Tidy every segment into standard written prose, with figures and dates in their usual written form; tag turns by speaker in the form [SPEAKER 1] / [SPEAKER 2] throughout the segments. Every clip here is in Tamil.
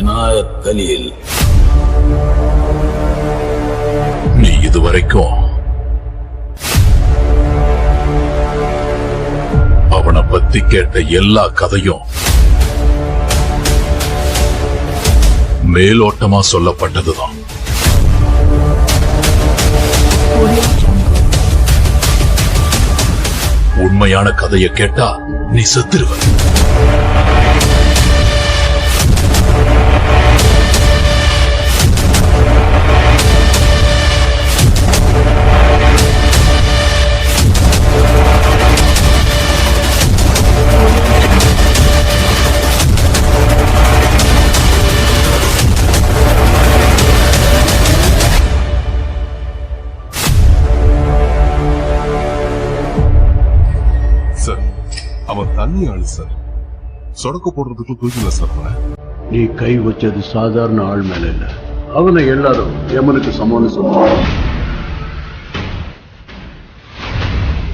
[SPEAKER 1] இனாயத் கலீல்.
[SPEAKER 2] நீ இதுவரைக்கும் அவனை பத்தி கேட்ட எல்லா கதையும் மேலோட்டமா சொல்லப்பட்டதுதான். உண்மையான கதையை கேட்டா நீ செத்துருவ.
[SPEAKER 3] சார், அவன் தண்ணி ஆளு சார். சொடக்கு போடுறதுக்கு தூக்கல சார் அவனை.
[SPEAKER 4] நீ கை வச்சது சாதாரண ஆள் மேல இல்ல. அவனை எல்லாரும் யமனுக்கு சமாளம் சொல்லுவாங்க.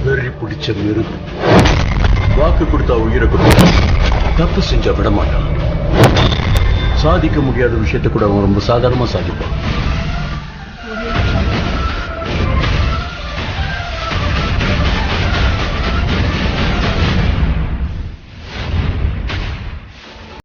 [SPEAKER 4] வெறி பிடிச்ச மிருகம். வாக்கு கொடுத்தா உயிரை கொடுத்தா, தப்பு செஞ்சா விட மாட்டான். சாதிக்க முடியாத விஷயத்தை கூட அவன் ரொம்ப சாதாரணமா சாதிப்பான்.